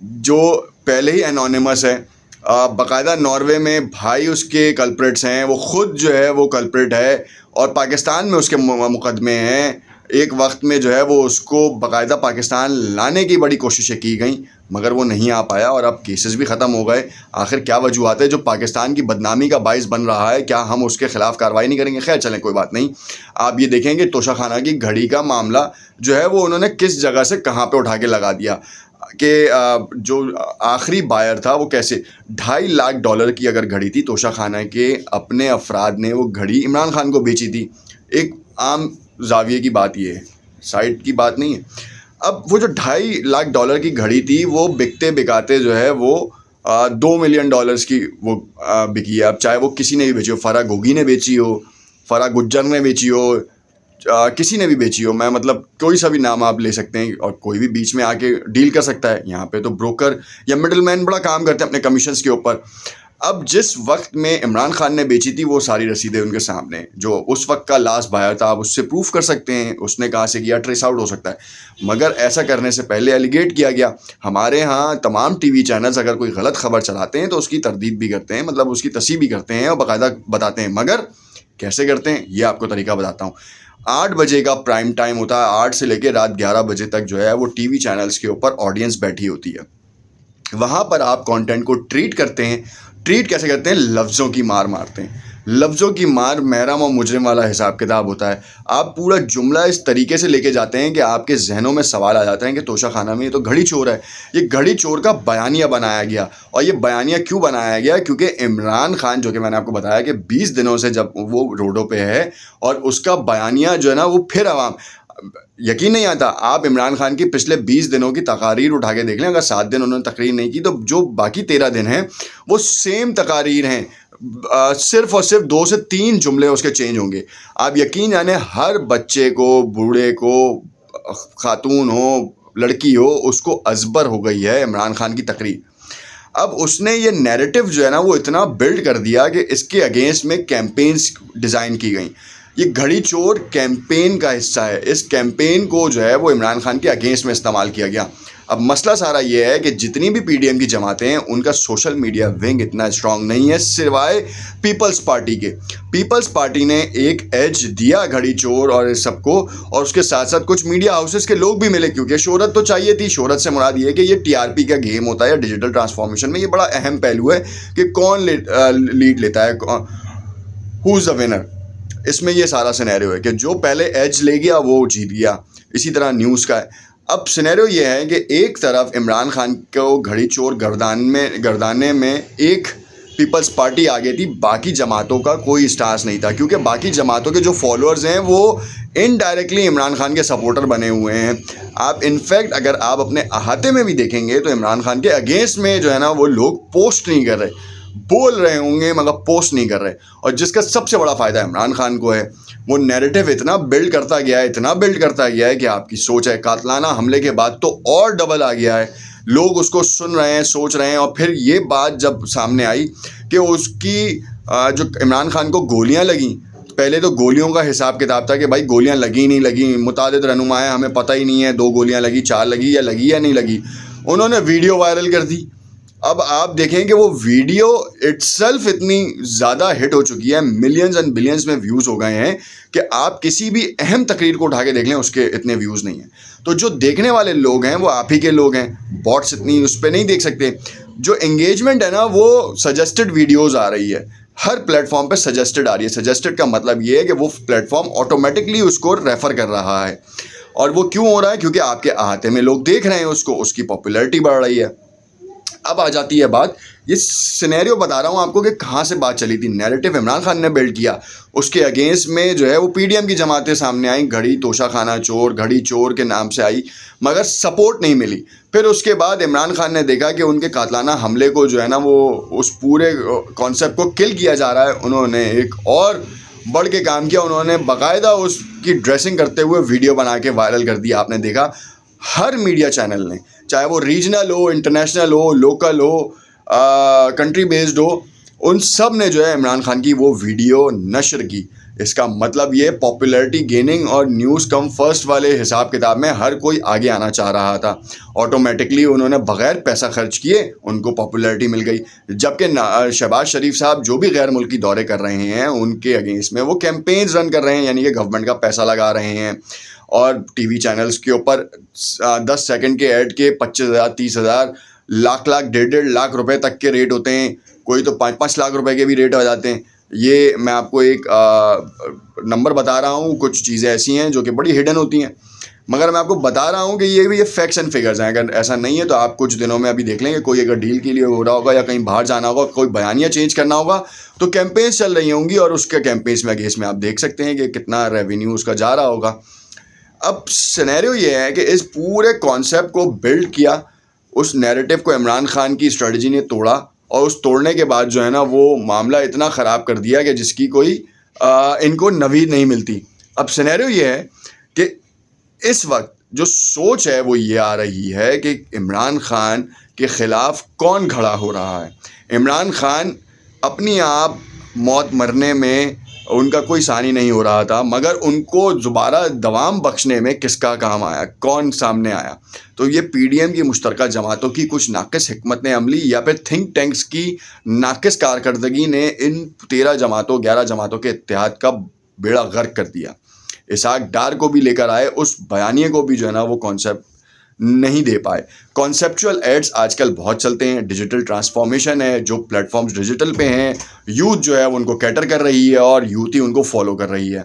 جو پہلے ہی انونیمس ہے. باقاعدہ ناروے میں بھائی اس کے کلپریٹس ہیں, وہ خود جو ہے وہ کلپریٹ ہے, اور پاکستان میں اس کے مقدمے ہیں. ایک وقت میں جو ہے وہ اس کو باقاعدہ پاکستان لانے کی بڑی کوششیں کی گئیں, مگر وہ نہیں آ پایا, اور اب کیسز بھی ختم ہو گئے. آخر کیا وجوہات ہے جو پاکستان کی بدنامی کا باعث بن رہا ہے؟ کیا ہم اس کے خلاف کارروائی نہیں کریں گے؟ خیر چلیں کوئی بات نہیں. آپ یہ دیکھیں کہ توشہ خانہ کی گھڑی کا معاملہ جو ہے وہ انہوں نے کس جگہ سے کہاں پہ اٹھا کے لگا دیا, کہ جو آخری بائر تھا وہ کیسے $2.5 لاکھ کی اگر گھڑی تھی, توشہ خانہ کے اپنے افراد نے وہ گھڑی عمران خان کو بیچی تھی. ایک عام زاویے کی بات یہ ہے, سائٹ کی بات نہیں ہے. اب وہ جو $2.5 لاکھ کی گھڑی تھی وہ بکتے بکاتے جو ہے وہ $2 ملین کی وہ بکی ہے. اب چاہے وہ کسی نے بھی بیچی ہو, فرح گوگی نے بیچی ہو, فرح گجر نے بیچی ہو, کسی نے بھی بیچی ہو, میں مطلب کوئی سا بھی نام آپ لے سکتے ہیں, اور کوئی بھی بیچ میں آ کے ڈیل کر سکتا ہے. یہاں پہ تو بروکر یا مڈل مین بڑا کام کرتے ہیں اپنے کمیشنز کے اوپر. اب جس وقت میں عمران خان نے بیچی تھی وہ ساری رسیدیں ان کے سامنے, جو اس وقت کا لاسٹ بائر تھا, آپ اس سے پروف کر سکتے ہیں اس نے کہاں سے کیا, ٹریس آؤٹ ہو سکتا ہے. مگر ایسا کرنے سے پہلے ایلیگیٹ کیا گیا. ہمارے ہاں تمام ٹی وی چینلز اگر کوئی غلط خبر چلاتے ہیں تو اس کی تردید بھی کرتے ہیں, مطلب اس کی تصحیح بھی کرتے ہیں اور باقاعدہ بتاتے ہیں. مگر کیسے کرتے ہیں یہ آپ کو طریقہ بتاتا ہوں. 8 بجے کا پرائم ٹائم ہوتا ہے, 8 سے لے کے رات 11 بجے تک جو ہے وہ ٹی وی چینلز کے اوپر آڈینس بیٹھی ہوتی ہے. وہاں پر آپ کانٹینٹ کو ٹریٹ کرتے ہیں. ٹریٹ کیسے کرتے ہیں؟ لفظوں کی مار مارتے ہیں. لفظوں کی مار محرم اور مجرم والا حساب کتاب ہوتا ہے. آپ پورا جملہ اس طریقے سے لے کے جاتے ہیں کہ آپ کے ذہنوں میں سوال آ جاتا ہے کہ توشہ خانہ میں یہ تو گھڑی چور ہے. یہ گھڑی چور کا بیانیہ بنایا گیا, اور یہ بیانیہ کیوں بنایا گیا؟ کیونکہ عمران خان, جو کہ میں نے آپ کو بتایا کہ 20 دنوں سے جب وہ روڈوں پہ ہے, اور اس کا بیانیہ جو ہے نا وہ پھر عوام, یقین نہیں آتا, آپ عمران خان کی پچھلے 20 دنوں کی تقاریر اٹھا کے دیکھ لیں. اگر 7 دن انہوں نے تقریر نہیں کی تو جو باقی 13 دن ہیں وہ سیم تقاریر ہیں, صرف اور صرف 2 سے 3 جملے اس کے چینج ہوں گے. آپ یقین جانیں ہر بچے کو, بوڑھے کو, خاتون ہو, لڑکی ہو, اس کو ازبر ہو گئی ہے عمران خان کی تقریر. اب اس نے یہ نیریٹو جو ہے نا وہ اتنا بلڈ کر دیا کہ اس کے اگینسٹ میں کیمپینز ڈیزائن کی گئیں. یہ گھڑی چور کیمپین کا حصہ ہے. اس کیمپین کو جو ہے وہ عمران خان کے اگینسٹ میں استعمال کیا گیا. اب مسئلہ سارا یہ ہے کہ جتنی بھی پی ڈی ایم کی جماعتیں ہیں ان کا سوشل میڈیا ونگ اتنا اسٹرانگ نہیں ہے سوائے پیپلز پارٹی کے. پیپلز پارٹی نے ایک ایج دیا گھڑی چور اور سب کو, اور اس کے ساتھ ساتھ کچھ میڈیا ہاؤسز کے لوگ بھی ملے, کیونکہ شہرت تو چاہیے تھی. شہرت سے مراد یہ ہے کہ یہ ٹی آر پی کا گیم ہوتا ہے, یا ڈیجیٹل ٹرانسفارمیشن میں یہ بڑا اہم پہلو ہے کہ کون لیڈ لیتا ہے, ہو از دا ونر. اس میں یہ سارا سینیریو ہے کہ جو پہلے ایج لے گیا وہ جیت گیا. اسی طرح نیوز کا ہے. اب سینیریو یہ ہے کہ ایک طرف عمران خان کو گھڑی چور گردانے میں ایک پیپلز پارٹی آ گئی تھی, باقی جماعتوں کا کوئی اسٹانس نہیں تھا, کیونکہ باقی جماعتوں کے جو فالوورز ہیں وہ انڈائریکٹلی عمران خان کے سپورٹر بنے ہوئے ہیں. آپ انفیکٹ اگر آپ اپنے احاطے میں بھی دیکھیں گے تو عمران خان کے اگینسٹ میں جو ہے نا وہ لوگ پوسٹ نہیں کر رہے, بول رہے ہوں گے مگر پوسٹ نہیں کر رہے. اور جس کا سب سے بڑا فائدہ عمران خان کو ہے, وہ نیریٹو اتنا بلڈ کرتا گیا ہے کہ آپ کی سوچ ہے قاتلانہ حملے کے بعد تو اور ڈبل آ گیا ہے. لوگ اس کو سن رہے ہیں, سوچ رہے ہیں. اور پھر یہ بات جب سامنے آئی کہ اس کی جو عمران خان کو گولیاں لگیں, پہلے تو گولیوں کا حساب کتاب تھا کہ بھائی گولیاں لگی نہیں لگی, متعدد رہنما ہیں, ہمیں پتہ ہی نہیں ہے 2 گولیاں لگی, 4 لگی یا نہیں لگی. انہوں نے ویڈیو وائرل کر دی. اب آپ دیکھیں کہ وہ ویڈیو اٹ سیلف اتنی زیادہ ہٹ ہو چکی ہے, ملینز اینڈ بلینز میں ویوز ہو گئے ہیں کہ آپ کسی بھی اہم تقریر کو اٹھا کے دیکھ لیں اس کے اتنے ویوز نہیں ہیں. تو جو دیکھنے والے لوگ ہیں وہ آپ ہی کے لوگ ہیں, باٹس اتنی اس پہ نہیں دیکھ سکتے. جو انگیجمنٹ ہے نا وہ سجیسٹڈ ویڈیوز آ رہی ہے, ہر پلیٹ فارم پہ سجیسٹڈ آ رہی ہے. سجیسٹڈ کا مطلب یہ ہے کہ وہ پلیٹ فارم آٹومیٹکلی اس کو ریفر کر رہا ہے. اور وہ کیوں ہو رہا ہے؟ کیونکہ آپ کے احاطے میں لوگ دیکھ رہے ہیں اس کی پاپولیرٹی بڑھ رہی ہے. اب آ جاتی ہے بات, یہ سینیریو بتا رہا ہوں آپ کو کہ کہاں سے بات چلی تھی. نیریٹو عمران خان نے بلڈ کیا, اس کے اگینسٹ میں جو ہے وہ پی ڈی ایم کی جماعتیں سامنے آئیں, گھڑی توشہ خانہ چور, گھڑی چور کے نام سے آئی, مگر سپورٹ نہیں ملی. پھر اس کے بعد عمران خان نے دیکھا کہ ان کے قاتلانہ حملے کو جو ہے نا وہ اس پورے کانسیپٹ کو کل کیا جا رہا ہے. انہوں نے ایک اور بڑھ کے کام کیا, انہوں نے باقاعدہ اس کی ڈریسنگ کرتے ہوئے ویڈیو بنا کے وائرل کر دیا. آپ نے دیکھا ہر میڈیا چینل نے, چاہے وہ ریجنل ہو, انٹرنیشنل ہو, لوکل ہو, کنٹری بیسڈ ہو, ان سب نے جو ہے عمران خان کی وہ ویڈیو نشر کی. اس کا مطلب یہ پاپولیرٹی گیننگ اور نیوز کم فرسٹ والے حساب کتاب میں ہر کوئی آگے آنا چاہ رہا تھا. آٹومیٹکلی انہوں نے بغیر پیسہ خرچ کیے ان کو پاپولیرٹی مل گئی. جبکہ شہباز شریف صاحب جو بھی غیر ملکی دورے کر رہے ہیں ان کے اگینسٹ میں وہ کیمپینز رن کر رہے ہیں, یعنی کہ گورنمنٹ کا پیسہ لگا رہے ہیں, اور ٹی وی چینلز کے اوپر 10 سیکنڈ کے ایڈ کے 25,000 30,000 لاکھ 1.5 لاکھ روپے تک کے ریٹ ہوتے ہیں, کوئی تو 5 لاکھ روپے کے بھی ریٹ ہو جاتے ہیں. یہ میں آپ کو ایک نمبر بتا رہا ہوں, کچھ چیزیں ایسی ہیں جو کہ بڑی ہڈن ہوتی ہیں, مگر میں آپ کو بتا رہا ہوں کہ یہ فیکٹس اینڈ فگرز ہیں. اگر ایسا نہیں ہے تو آپ کچھ دنوں میں ابھی دیکھ لیں گے, کوئی اگر ڈیل کے لیے ہو رہا ہوگا یا کہیں باہر جانا ہوگا, کوئی بیانیہ چینج کرنا ہوگا تو کیمپینز چل رہی ہوں گی, اور اس کے کیمپینز میں اگینسٹ میں آپ دیکھ سکتے ہیں کہ کتنا ریونیو اس کا جا رہا ہوگا. اب سینیریو یہ ہے کہ اس پورے کانسیپٹ کو بلڈ کیا, اس نیریٹو کو عمران خان کی اسٹریٹجی نے توڑا, اور اس توڑنے کے بعد جو ہے نا وہ معاملہ اتنا خراب کر دیا کہ جس کی کوئی ان کو نوید نہیں ملتی. اب سینیریو یہ ہے کہ اس وقت جو سوچ ہے وہ یہ آ رہی ہے کہ عمران خان کے خلاف کون کھڑا ہو رہا ہے. عمران خان اپنی آپ موت مرنے میں ان کا کوئی ثانی نہیں ہو رہا تھا, مگر ان کو دوبارہ دوام بخشنے میں کس کا کام آیا, کون سامنے آیا؟ تو یہ پی ڈی ایم کی مشترکہ جماعتوں کی کچھ ناقص حکمت عملی یا پھر تھنک ٹینکس کی ناقص کارکردگی نے ان 11 جماعتوں کے اتحاد کا بیڑا غرق کر دیا. اسحاق ڈار کو بھی لے کر آئے, اس بیانیے کو بھی جو ہے نا وہ کانسیپٹ نہیں دے پائے. کانسیپچول ایڈز آج کل بہت چلتے ہیں, ڈیجیٹل ٹرانسفارمیشن ہے, جو پلیٹ فارمز ڈیجیٹل پہ ہیں, یوتھ جو ہے وہ ان کو کیٹر کر رہی ہے اور یوتھ ہی ان کو فالو کر رہی ہے.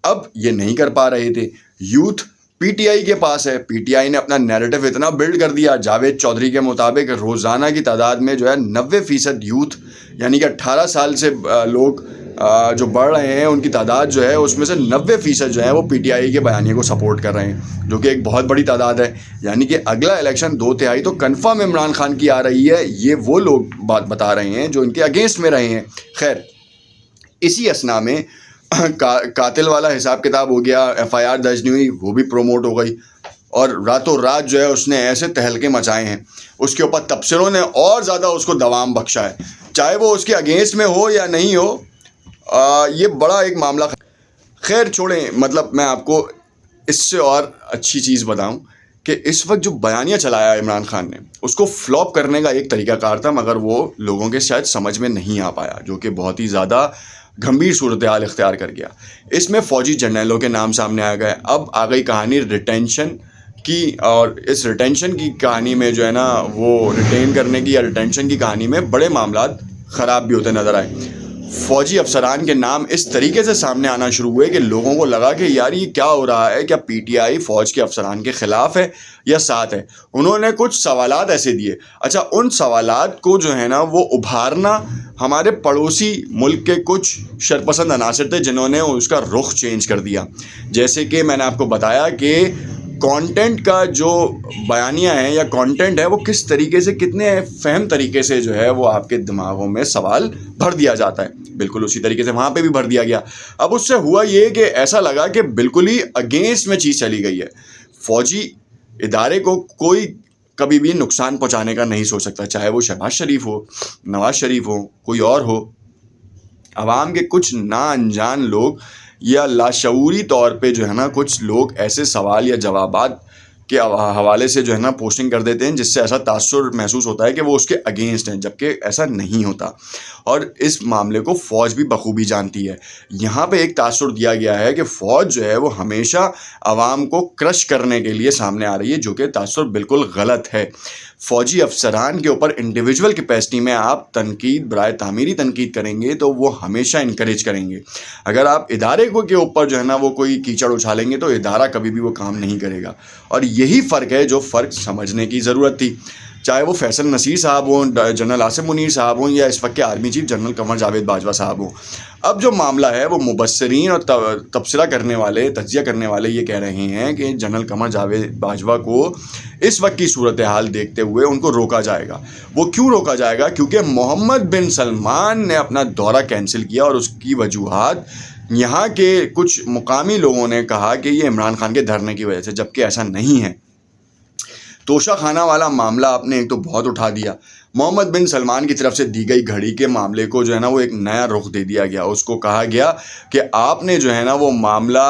اب یہ نہیں کر پا رہے تھے, یوتھ پی ٹی آئی کے پاس ہے, پی ٹی آئی نے اپنا نیریٹو اتنا بلڈ کر دیا. جاوید چودھری کے مطابق روزانہ کی تعداد میں جو ہے 90% یوتھ, یعنی کہ 18 سال سے لوگ جو بڑھ رہے ہیں ان کی تعداد جو ہے اس میں سے 90% جو ہے وہ پی ٹی آئی کے بیانیے کو سپورٹ کر رہے ہیں, جو کہ ایک بہت بڑی تعداد ہے. یعنی کہ اگلا الیکشن 2/3 تو کنفرم عمران خان کی آ رہی ہے. یہ وہ لوگ بات بتا رہے ہیں جو ان کے اگینسٹ میں رہے ہیں. خیر, اسی اسنا میں قاتل والا حساب کتاب ہو گیا, FIR درج نہیں ہوئی, وہ بھی پروموٹ ہو گئی, اور راتوں رات جو ہے اس نے ایسے تہلکے مچائے ہیں, اس کے اوپر تبصروں نے اور زیادہ اس کو دوام بخشا ہے, چاہے وہ اس کے اگینسٹ میں ہو یا نہیں ہو. یہ بڑا ایک معاملہ. خیر چھوڑیں, مطلب میں آپ کو اس سے اور اچھی چیز بتاؤں کہ اس وقت جو بیانیہ چلایا عمران خان نے اس کو فلاپ کرنے کا ایک طریقہ کار تھا, مگر وہ لوگوں کے شاید سمجھ میں نہیں آ پایا, جو کہ بہت ہی زیادہ گھمبیر صورتحال اختیار کر گیا. اس میں فوجی جرنیلوں کے نام سامنے آ گئے. اب آ گئی کہانی ریٹینشن کی, اور اس ریٹینشن کی کہانی میں جو ہے نا وہ ریٹین کرنے کی یا ریٹینشن کی کہانی میں بڑے معاملات خراب بھی ہوتے نظر آئے. فوجی افسران کے نام اس طریقے سے سامنے آنا شروع ہوئے کہ لوگوں کو لگا کہ یار یہ کیا ہو رہا ہے, کیا پی ٹی آئی فوج کے افسران کے خلاف ہے یا ساتھ ہے. انہوں نے کچھ سوالات ایسے دیے. اچھا, ان سوالات کو جو ہے نا وہ ابھارنا ہمارے پڑوسی ملک کے کچھ شرپسند عناصر تھے جنہوں نے اس کا رخ چینج کر دیا. جیسے کہ میں نے آپ کو بتایا کہ کانٹینٹ کا جو بیانیہ ہے یا کانٹینٹ ہے وہ کس طریقے سے, کتنے فہم طریقے سے جو ہے وہ آپ کے دماغوں میں سوال بھر دیا جاتا ہے, بالکل اسی طریقے سے وہاں پہ بھی بھر دیا گیا. اب اس سے ہوا یہ کہ ایسا لگا کہ بالکل ہی اگینسٹ میں چیز چلی گئی ہے. فوجی ادارے کو کوئی کبھی بھی نقصان پہنچانے کا نہیں سوچ سکتا, چاہے وہ شہباز شریف ہو, نواز شریف ہو, کوئی اور ہو. عوام کے کچھ نا انجان لوگ یا لاشعوری طور پہ جو ہے نا کچھ لوگ ایسے سوال یا جوابات کے حوالے سے جو ہے نا پوسٹنگ کر دیتے ہیں جس سے ایسا تاثر محسوس ہوتا ہے کہ وہ اس کے اگینسٹ ہیں, جبکہ ایسا نہیں ہوتا. اور اس معاملے کو فوج بھی بخوبی جانتی ہے. یہاں پہ ایک تاثر دیا گیا ہے کہ فوج جو ہے وہ ہمیشہ عوام کو کرش کرنے کے لیے سامنے آ رہی ہے, جو کہ تاثر بالکل غلط ہے. فوجی افسران کے اوپر انڈیویجول کیپیسٹی میں آپ تنقید برائے تعمیری تنقید کریں گے تو وہ ہمیشہ انکریج کریں گے. اگر آپ ادارے کو کے اوپر جو ہے نا وہ کوئی کیچڑ اچھالیں گے تو ادارہ کبھی بھی وہ کام نہیں کرے گا. اور یہی فرق ہے جو فرق سمجھنے کی ضرورت تھی. چاہے وہ فیصل نصیر صاحب ہوں, جنرل آصف منیر صاحب ہوں, یا اس وقت کے army chief general Qamar Javed Bajwa صاحب ہوں. اب جو معاملہ ہے وہ مبصرین اور تبصرہ کرنے والے, تجزیہ کرنے والے یہ کہہ رہے ہیں کہ جنرل قمر جاوید باجوہ کو اس وقت کی صورتحال دیکھتے ہوئے ان کو روکا جائے گا. وہ کیوں روکا جائے گا؟ کیونکہ محمد بن سلمان نے اپنا دورہ کینسل کیا, اور اس کی وجوہات یہاں کے کچھ مقامی لوگوں نے کہا کہ یہ عمران خان کے دھرنے کی وجہ سے, جبکہ ایسا نہیں ہے. توشہ خانہ والا معاملہ آپ نے ایک تو بہت اٹھا دیا. محمد بن سلمان کی طرف سے دی گئی گھڑی کے معاملے کو جو ہے نا وہ ایک نیا رخ دے دیا گیا. اس کو کہا گیا کہ آپ نے جو ہے نا وہ معاملہ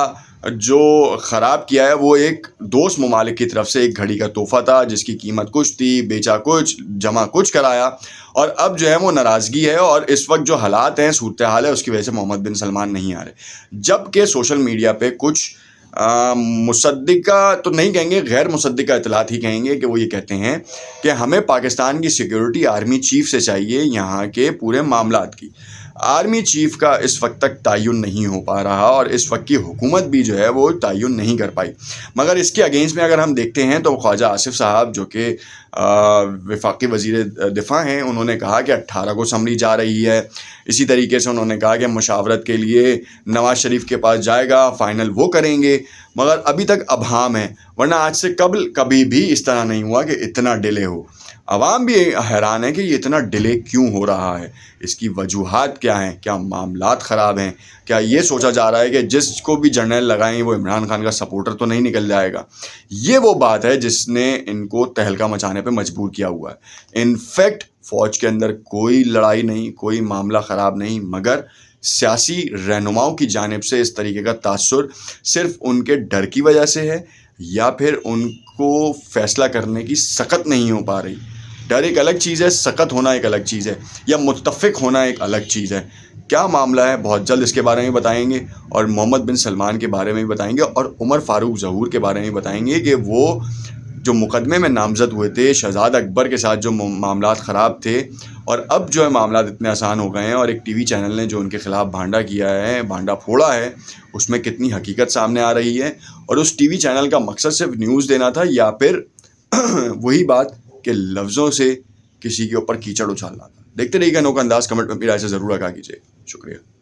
جو خراب کیا ہے وہ ایک دوست ممالک کی طرف سے ایک گھڑی کا تحفہ تھا جس کی قیمت کچھ تھی، بیچا کچھ، جمع کچھ کرایا، اور اب جو ہے وہ ناراضگی ہے اور اس وقت جو حالات ہیں، صورتحال ہے، اس کی وجہ سے محمد بن سلمان نہیں آ رہے. جبکہ سوشل میڈیا پہ کچھ مصدقہ تو نہیں کہیں گے، غیر مصدقہ اطلاعات ہی کہیں گے کہ وہ یہ کہتے ہیں کہ ہمیں پاکستان کی سیکیورٹی آرمی چیف سے چاہیے یہاں کے پورے معاملات کی. آرمی چیف کا اس وقت تک تعین نہیں ہو پا رہا اور اس وقت کی حکومت بھی جو ہے وہ تعین نہیں کر پائی. مگر اس کے اگینسٹ میں اگر ہم دیکھتے ہیں تو خواجہ آصف صاحب جو کہ وفاقی وزیر دفاع ہیں، انہوں نے کہا کہ 18 کو اسمبلی جا رہی ہے. اسی طریقے سے انہوں نے کہا کہ مشاورت کے لیے نواز شریف کے پاس جائے گا، فائنل وہ کریں گے. مگر ابھی تک ابہام ہے، ورنہ آج سے قبل کبھی بھی اس طرح نہیں ہوا کہ اتنا ڈیلے ہو. عوام بھی حیران ہے کہ یہ اتنا ڈیلے کیوں ہو رہا ہے، اس کی وجوہات کیا ہیں، کیا معاملات خراب ہیں، کیا یہ سوچا جا رہا ہے کہ جس کو بھی جنرل لگائیں وہ عمران خان کا سپورٹر تو نہیں نکل جائے گا. یہ وہ بات ہے جس نے ان کو تہلکہ مچانے پہ مجبور کیا ہوا ہے. انفیکٹ فوج کے اندر کوئی لڑائی نہیں، کوئی معاملہ خراب نہیں، مگر سیاسی رہنماؤں کی جانب سے اس طریقے کا تاثر صرف ان کے ڈر کی وجہ سے ہے یا پھر ان کو فیصلہ کرنے کی سخت نہیں ہو پا رہی. ڈر ایک الگ چیز ہے، سخت ہونا ایک الگ چیز ہے، یا متفق ہونا ایک الگ چیز ہے. کیا معاملہ ہے بہت جلد اس کے بارے میں بتائیں گے، اور محمد بن سلمان کے بارے میں بھی بتائیں گے، اور عمر فاروق ظہور کے بارے میں بتائیں گے کہ وہ جو مقدمے میں نامزد ہوئے تھے شہزاد اکبر کے ساتھ جو معاملات خراب تھے، اور اب جو ہے معاملات اتنے آسان ہو گئے ہیں، اور ایک ٹی وی چینل نے جو ان کے خلاف بھانڈا کیا ہے، بھانڈا پھوڑا ہے، اس میں کتنی حقیقت سامنے آ رہی ہے. اور اس ٹی وی چینل کا مقصد صرف نیوز دینا تھا یا پھر وہی بات کہ لفظوں سے کسی کے اوپر کیچڑ اچھالنا تھا. دیکھتے رہیے گا انوکھا انداز. کمنٹ میں اپنی رائے سے ضرور آگاہ کیجیے. شکریہ.